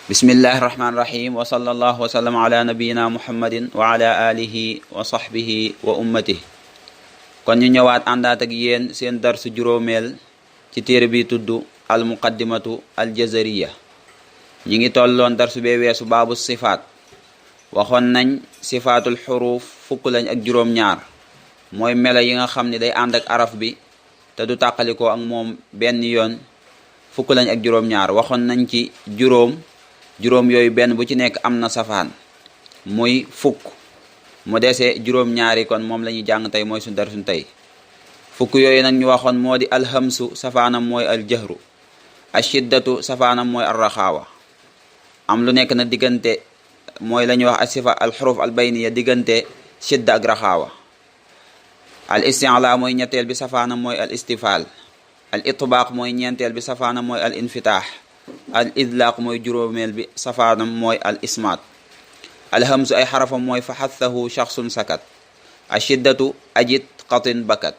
bismillahi rahmaani rahim wa sallallahu wa sallam ala nabiyina muhammadin wa ala alihi wa sahbihi wa ummatihi. kon ñu ñëwaat àndaat ak yéen seen darsu juróomeel ci téere bi tudd al muqaddimatu al jazariya. ñi ngi tolloon darsu bee weesu baabu sifaat. waxoon nañ sifaatul xuruuf fukk lañ ak juróom-ñaar mooy melo yi nga xam ne day ànd ak araf bi te du tàqalikoo ak moom benn yoon. fukk lañ ak juróom-ñaar waxoon nañ ci juróom yooyu benn bu ci nekk am na safaan muy fukk mu dese juróom-ñaari kon moom la ñuy jàng tey mooy suñ darsuñ tey. fukk yooyu nag ñu waxoon moo di alhamsu safaanam mooy aljahru, ashiddatu safaanam mooy arraxaawa. am lu nekk na diggante mooy la ñuy wax asifa alxuruf albayniya diggante shidda ak raxaawa. al isti'la mooy ñetteel bi safaanam mooy al istifaal. al itbaaq mooy ñeenteel bi safaanam mooy al infitaax. al idlaaq mooy juróomeel bi safaanam mooy al ismaat. alhamsu ay xarafam mooy fa xathahu shaxsun sakat. ashiddatu ajit qatin bakat.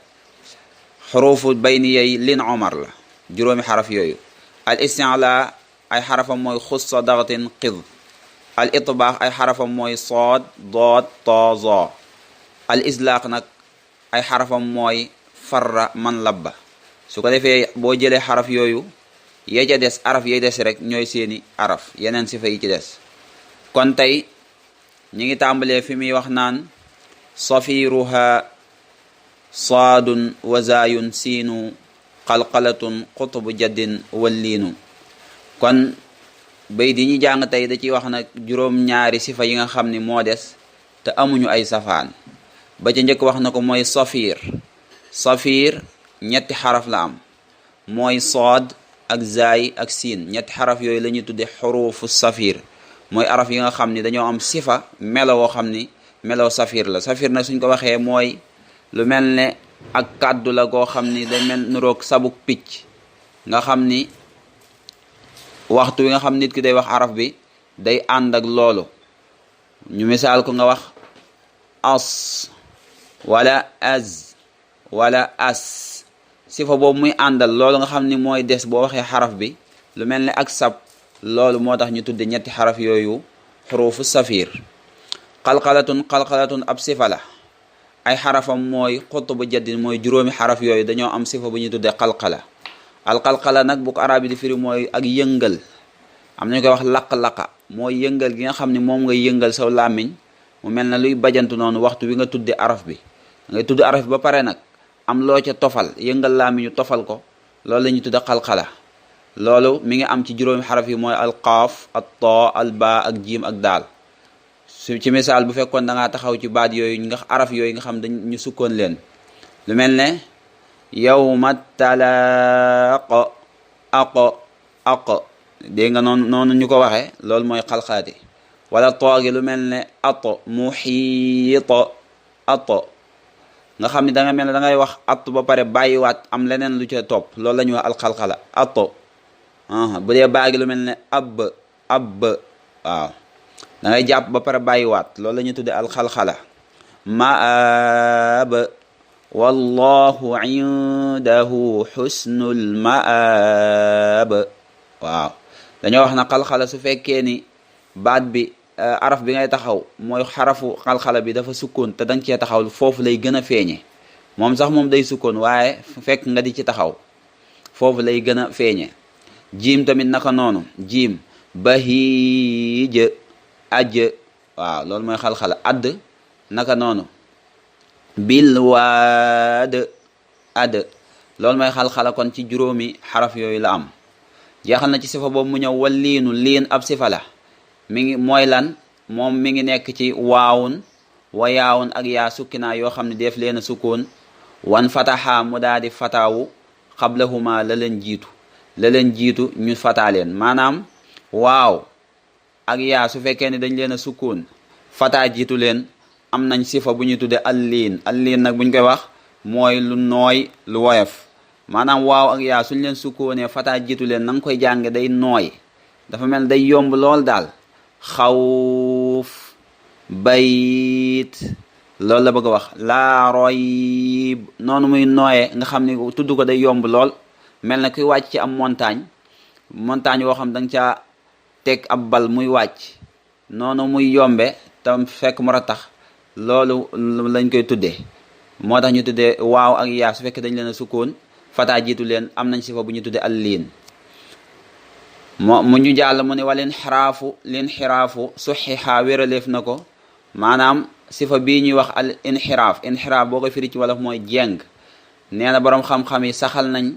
xurufu bayniya yi lin omar la juróomi xaraf yooyu. al isti'la ay xarafam mooy xussa dagatin qid. al itbaax ay xarafam mooy sood dood too zoo. al islaaq nag ay xarafam mooy farra man labba. su ko defee boo jëlee xaraf yooyu yee ca des araf yay des rek ñooy seeni araf yeneen sifa yi ci des. kon tey ñi ngi tàmbalee fi muy wax naan safiruha saadun wazaayun siinu qalqalatun qutubu jaddin walliinu. kon bay di ñu jàng tey da ciy wax nag juróom-ñaari sifa yi nga xam ni moo des te amuñu ay safaan. ba ca njëkk wax na ko mooy safiir ñetti xaraf la am mooy sood ak zaay ak siin. ñetti xaraf yooyu la ñuy tudde xurufu safir mooy araf yi nga xam ni dañoo am sifa melo woo xam ni melo safir la. safir nag suñ ko waxee mooy lu mel ne ak kàddu la goo xam ni day mel nuroog sabuk picc nga xam ni waxtu wi nga xam nit ki day wax araf bi day ànd ak loolu. ñu misaal ko nga wax as wala az wala as. sifa boobu muy àndal loolu nga xam ni mooy des boo waxee xaraf bi lu mel ne ak sab loolu moo tax ñu tudde ñetti xaraf yooyu xurufu safir. qalqalatun ab sifa la ay xarafam mooy xutubu jaddin mooy juróomi xaraf yooyu dañoo am sifa bu ñuy tudde qalqala. alqalqala nag bu ko arab yi di firi mooy ak yëngal. am nañu koy wax laq-laqa mooy yëngal gi nga xam ni moom ngay yëngal saw làmmiñ mu mel na luy bajantu noonu waxtu wi nga tudde araf bi ngay tudd araf bi ba pare nag am loo ca tofal yëngal làmmiñu tofal ko loolu la ñuy tudde qalqala. loolu mi ngi am ci juróomi xaraf yi mooy alqaaf at too al baa ak jiim ak daal. su ci misaal bu fekkoon da ngaa taxaw ci baat yooyu nga araf yooyu nga xam dañ ñu sukkoon leen lu mel ne yawma talaaq aq dégg nga noonu ñu ko waxee loolu mooy xalxaati. wala toogi lu mel ne ato muxiit ato nga xam ni da nga mel ne da ngay wax at ba pare bàyyiwaat am leneen lu ca topp loolu la ñuy wax alxalxala ato. bu dee baagi lu mel ne ab waaw da ngay jàpp ba pare bàyyiwaat loolu la ñuy tudde alxalxala. maab wallahu indahu xusnul maab. waaw dañoo wax na xalxala su fekkee ni baat bi araf bi ngay taxaw mooy xarafu xalxala bi dafa sukkoon te danga cee taxaw foofu lay gën a feeñe. moom sax moom day sukkoon waaye fekk nga di ci taxaw foofu lay gën a feeñe. jiim tamit naka noonu jiim bahiij aj waaw loolu mooy xalxala. add naka noonu bilwaad ad loolu mooy xalxala. kon ci juróomi xaraf yooyu la am. jeexal na ci sifa boobu mu ñëw walliinu liin ab sifa la mi ngi mooy lan moom mi ngi nekk ci waawun wa yaawun ak yaa sukkinaa yoo xam ne def leen a sukkoon wan fataha mu daal di fataawu xablahuma la leen jiitu ñu fataa leen. maanaam waaw ak yaa su fekkee ne dañ leen a sukkoon fataa jiitu leen am nañ sifa bu ñuy tudde alliin nag buñ koy wax mooy lu nooy lu woyof. maanaam waaw ak yaa suñ leen sukkoonee fataa jiitu leen na nga koy jànge day nooy dafa mel day yomb lool daal. xawf bayit loolu la bëgg a wax. laa royib noonu muy nooyee nga xam ni tudd ko day yomb lool mel na kuy wàcc ci am montagne woo xam da nga caa teg ab bal muy wàcc noonu muy yombe tam fekk mu rattax loolu lañ koy tuddee. moo tax ñu tuddee waaw ak yaa su fekkee dañ leen a sukkoon fataa jiitu leen am nañ sifa bu ñu tuddee al liin. mu ñu jàll mu ne wal inxiraafu suxixa wéraleef na ko, maanaam sifa bii ñuy wax al inxiraaf boo koy firi ci wolof mooy jeng. nee na boroom xam-xam yi saxal nañ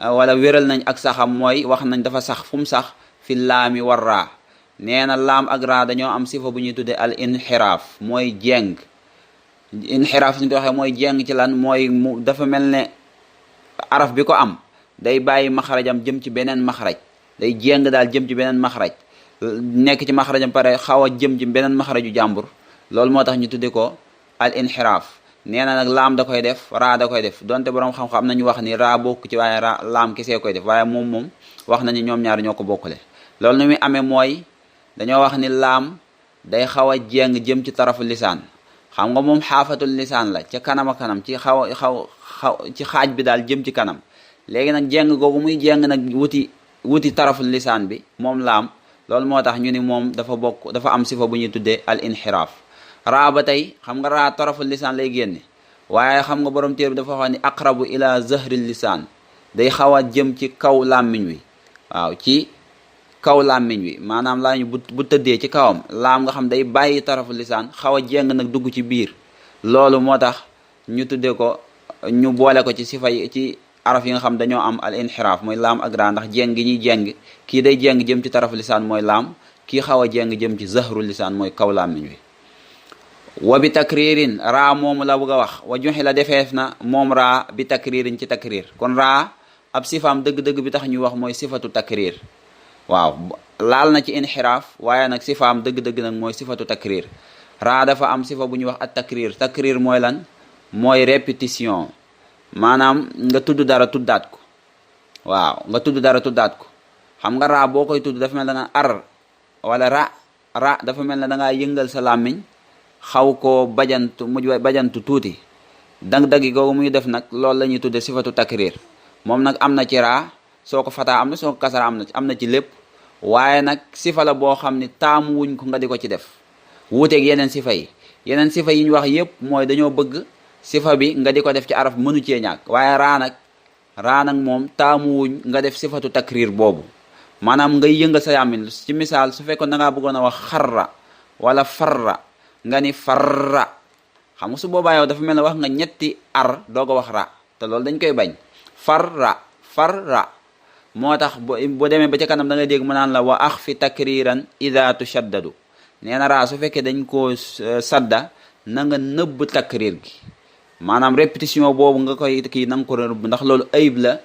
wala wéral nañ ak saxam mooy wax nañ dafa sax fu mu sax fi laami war raa. nee na laam ak raa dañoo am sifa bu ñuy tuddee al inxiraaf mooy jeng. inxiraaf suñu ko waxee mooy jeng ci lan mooy mu dafa mel ne araf bi ko am day bàyyi maxarajam jëm ci beneen maxaraj, day jeng daal jëm ci beneen maxaraj, nekk ci maxarajam pare xaw a jëm ci beneen maxaraju jàmbur. loolu moo tax ñu tudde ko al inxiraaf. nee na nag laam da koy def, raa da koy def, donte boroom xam-xam am nañu wax ni raa bokk ci waaye raa laam kesee koy def, waaye moom wax nañu ñoom ñaar ñoo ko bokkule. loolu ni muy amee mooy dañoo wax ni laam day xaw a jeng jëm ci tarafu lisaan. xam nga moom xaafatul lisaan la ca kanam a kanam ci xaw ci xaaj bi daal jëm ci kanam. léegi nag jeng googu muy jeng nag wuti taraful lisaan bi moom laam, loolu moo tax ñu ni moom dafa am sifa bu ñuy tuddee al inxiraaf. raa ba tey xam nga raa taraful lisaan lay génne, waaye xam nga borom téer bi dafa wax ni aqrabu ila zahril lisaan, day xaw a jëm ci kaw làmmiñ wi. waaw ci kaw làmmiñ wi maanaam laa ñu bu tëddee ci kawam laam nga xam day bàyyi tarafu lisaan xaw a jeng nag dugg ci biir. loolu moo tax ñu tuddee ko, ñu boole ko ci sifa yi ci araf yi nga xam dañoo am al inxiraaf mooy laam ak raa, ndax jeng gi ñuy jeng kii day jeng jëm ci tarafu lisaan mooy laam, kii xaw a jeng jëm ci zahru lisaan mooy kaw làmmiñ wi. wa bi takririn raa moomu la bëgg a wax, wa joxi la defeef na moom raa bi takririn ci takrir. kon raa ab sifaam dëgg-dëgg bi tax ñuy wax mooy sifatu takrir. waaw laal na ci inxiraaf waaye nag sifaam dëgg-dëgg nag mooy sifatu takrir. raa dafa am sifa bu ñuy wax at takrir. takrir mooy lan? mooy répétition, maanaam nga tudd dara tuddaat ko. waaw nga tudd dara tuddaat ko. xam nga raa boo koy tudd dafa mel ne da nga ar wala ra dafa mel ne da ngaa yëngal sa làmmiñ xaw koo bajantu tuuti. dang-dagi googu muy def nag loolu la ñuy tudde sifatu takrir. moom nag am na ci raa, soo ko fataa am na, soo ko kasara am na ci lépp. waaye nag sifa la boo xam ne taamu wuñ ko nga di ko ci def, wuuteeg yeneen sifa yi. yeneen sifa yi ñu wax yépp mooy dañoo bëgg sifa bi nga di ko def ci araf mënu cee ñàkk. waaye raa nag moom taamu wuñ nga def sifatu takrir boobu, maanaam ngay yëngal sa yàmmin. ci misaal su fekkoon da ngaa bëggoon a wax xarra wala farra nga ni farra, xam nga su boobaa yow dafa mel ne wax nga ñetti ar doog a wax ra, te loolu dañ koy bañ. farra moo tax boo demee ba ca kanam da ngay dégg mu naan la wa ax fi takriran ida tushaddadu. nee na raa su fekkee dañ koo sadda na nga nëbb takrir gi, maanaam répétition boobu nga koy kii na nga ko nëbb, ndax loolu ayib la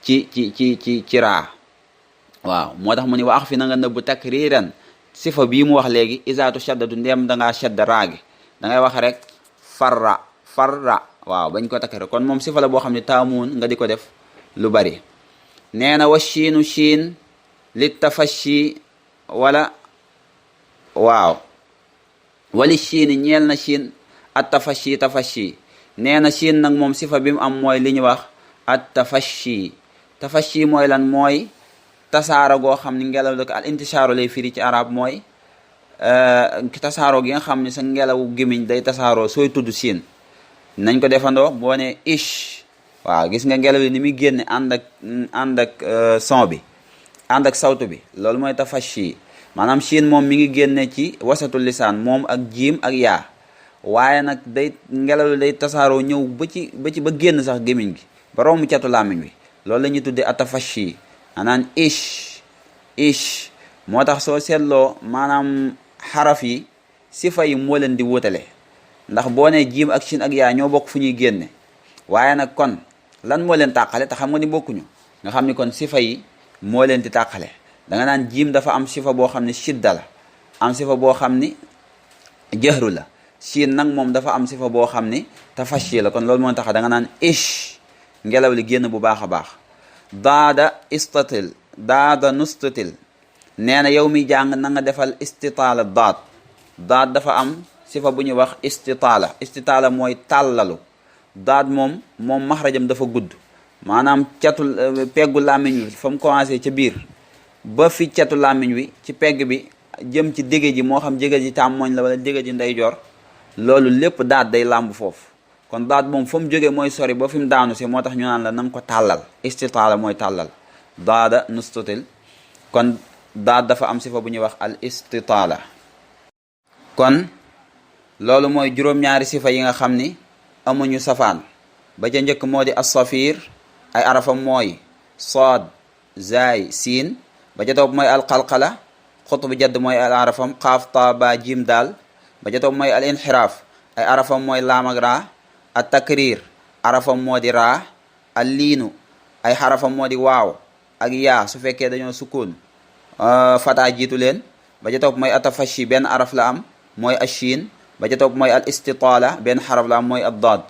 ci raa. waaw moo tax mu ni wa ax fi na nga nëbb takriran sifa bii mu wax léegi ida tushaddadu, ndeem da ngaa shadda raa gi da ngay wax rek farra. waaw bañ ko takrir. kon moom sifa la boo xam ne taamuun nga di ko def lu bari. nee na wa shiinu shiin li tafashi wala waaw wali shiini ñeel na shiin at tafashi. nee na shiin nag moom sifa bi mu am mooy li ñu wax at tafashi mooy lan? mooy tasaaro goo xam ne ngelaw la ko al intishaaro lay firi ci arab, mooy tasaaro gi nga xam ne sa ngelaw gémmiñ day tasaaroo sooy tudd shiin. nañ ko defandoo boo ne ish, waaw gis nga ngelaw li ni muy génne ànd ak son bi, ànd ak sawtu bi, loolu mooy tafashi. maanaam shiin moom mi ngi génne ci wasatul lisaan moom ak jiim ak yaa, waaye nag ngelaw li day tasaaroo ñëw ba génn sax gémmiñ gi ba romb catu làmmiñ wi. loolu la ñuy tuddee atafashi. anaan ish moo tax soo seetloo maanaam xaraf yi sifa yi moo leen di wutale, ndax boo ne jiim ak shiin ak yaa ñoo bokk fu ñuy génne, waaye nag kon lan moo leen tàqale? te xam nga ni bokkuñu, nga xam ni kon sifa yi moo leen di tàqale. da nga naan jiim dafa am sifa boo xam ne shidda la, am sifa boo xam ni jahru la. shiin nag moom dafa am sifa boo xam ni tafashi la. kon loolu moo tax da nga naan ish, ngelaw li génn bu baax a baax. daada nustatil. nee na yow mi jàng na nga defal istitaala daad dafa am sifa bu ñuy wax istitaala mooy tàllalu. daad moom maxrajam dafa gudd, maanaam peggu làmmiñ wi fa mu commencé ca biir ba fi catu làmmiñ wi ci pegg bi jëm ci digg ji moo xam digg ji càmmoñ la wala digg ji ndeyjoor loolu lépp daat day làmb foofu kon daat moom fa mu jógee mooy sori ba fi mu daanu si moo tax ñu naan la na nga ko tàllal istitaala mooy tàllal daada nustatil kon daat dafa am sifa bu ñuy wax al istitaala kon loolu mooy juróom-ñaari sifa yi nga xam ni amuñu safaan ba ca njëkk moo di as-safir ay arafam mooy saad zaay siin ba ca topp mooy alqalqala xutbu jadd mooy al arafam xaaf ta ba jim daal ba ca topp mooy al inxiraaf ay arafam mooy laam ak raa at takrir arafam moo di raa al liinu ay xarafam moo di waaw ak yaa su fekkee dañoo sukkoon fataa jiitu leen ba ca topp mooy atafashi benn araf la am mooy ashin ba ca topp mooy al istitaala benn xaraf la am mooy ad daad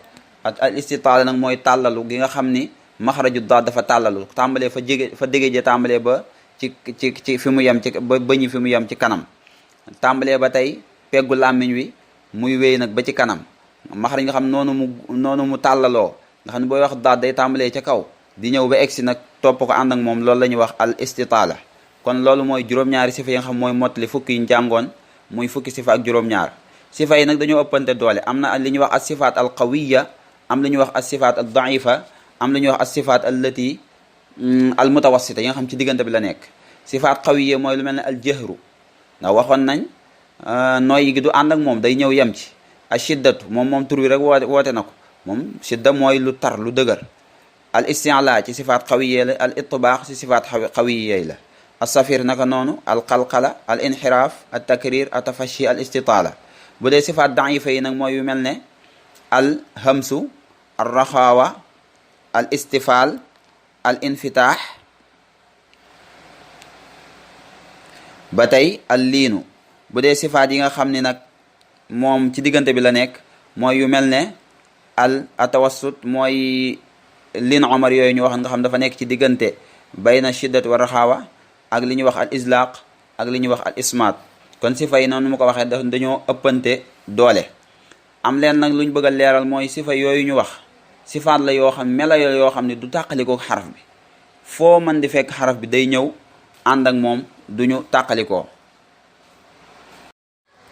al istitaala nag mooy tàllalu gi nga xam ni maxaraju daad dafa tàllalu tàmbalee fa dégee je tàmbalee ba ci fi mu yem ci ba bëñi fi mu yem ci kanam tàmbalee ba tey peggu làmmiñ wi muy wéy nag ba ci kanam maxaraj nga xam noonu mu tàllaloo nga xam ne booy wax daad day tàmbalee ca kaw di ñëw ba egsi nag topp ko ànd ak moom loolu la ñuy wax al istitaala kon loolu mooy juróom-ñaari sifa yi nga xam mooy mottali fukki yi njàngoon muy fukki sifa ak juróom-ñaar sifa yi nag dañoo ëppante doole am na li ñuy wax as sifaat al qawiya am li ñuy wax as sifaat al daifa am li ñuy wax as sifaat allati al mutawassita yi nga xam ci diggante bi la nekk sifaat qawiya mooy lu mel ne al jahru ndax waxoon nañ nooy gi du ànd ak moom day ñëw yem ci a shiddatu moom tur wi rek woote na ko moom shidda mooy lu tar lu dëgër al isti'la ci sifaat qawiya la al itbaax ci sifaat qawiya la al safir naka noonu al qalqala al inxiraaf al takrir al tafashi al istitaala bu dee sifaat daifa yi nag mooy yu mel ne al hamsu al raxaawa al istifaal al infitaax ba tey al liinu bu dee sifaat yi nga xam ni nag moom ci diggante bi la nekk mooy yu mel ne al atawassut mooy lin omar yooyu ñu wax nga xam dafa nekk ci diggante bayna shiddat wa raxaawa ak li ñuy wax al islaq ak li ñuy wax al ismaat kon sifa yi noonu mu ko waxee dañoo ëppante doole am leen nag lu ñu bëgg a leeral mooy sifa yooyu ñu wax sifaat la yoo xam mela yoo xam ne du tàqalikoo xaraf bi foo mën di fekk xaraf bi day ñëw ànd ak moom duñu tàqalikoo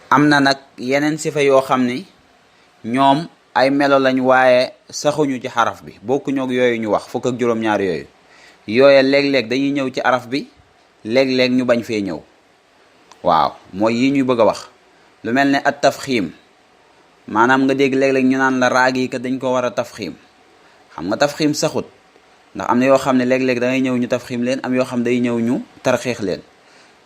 am na nag yeneen sifa yoo xam ni ñoom ay melo lañ waaye saxuñu ci xaraf bi bokkuñu ak yooyu ñu wax fukk ak juróom-ñaar yooyu yooye léeg-léeg dañuy ñëw ci araf bi léeg-léeg ñu bañ fee ñëw waaw mooy yi ñuy bëgg a wax lu mel ne at tafxiim maanaam nga dégg léeg-léeg ñu naan la raag yi kat dañ ko war a tafxiim xam nga tafxiim saxut ndax am na yoo xam ne léeg-léeg da ngay ñëw ñu tafxiim leen am yoo xam day ñëw ñu tarxiix leen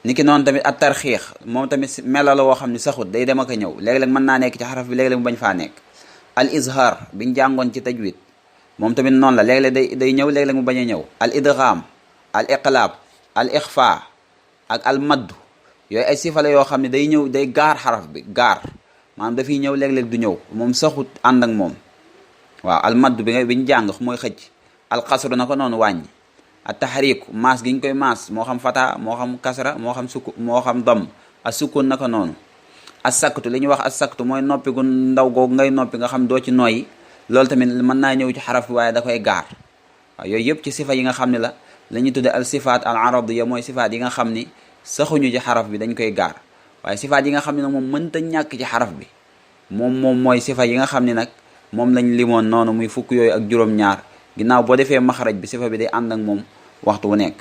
niki noonu tamit at tarxiix moom tamit melo la woo xam ne saxut day dem ak a ñëw léeg-léeg mën naa nekk ci xaraf bi léeg-léeg mu bañ faa nekk al izhar biñ jàngoon ci tajwid moom tamit noonu la léeg-léeg day ñëw léeg-léeg mu bañ a ñëw al idgham al iqlaab al ixfa ak al madd yooyu ay sifa la yoo xam ne day ñëw day gaar xaraf bi gaar maanaam dafiy ñëw léeg-léeg du ñëw moom saxut ànd ak moom waaw al madd biñ jàng mooy xëcc al xasru na ko noonu wàññi at tahriku maas gi ñu koy maas moo xam fata moo xam kasra moo xam sukk moo xam dam a sukkun naka noonu as saktu li ñuy wax as saktu mooy noppi gu ndaw googu ngay noppi nga xam doo ci nooyi loolu tamit mën naa ñëw ci xaraf bi waaye da koy gaar waaw yooyu yëpp ci sifa yi nga xam ne la ñuy tudde al sifaat al aradiya mooy sifaat yi nga xam ni saxuñu ci xaraf bi dañ koy gaar waaye sifaat yi nga xam ne nag moom mënta ñàkk ci xaraf bi moom mooy sifa yi nga xam ne nag moom lañ limoon noonu muy fukk yooyu ak juróom-ñaar ginnaaw boo defee maxaraj bi sifa bi day ànd ak moom waxtu wu nekk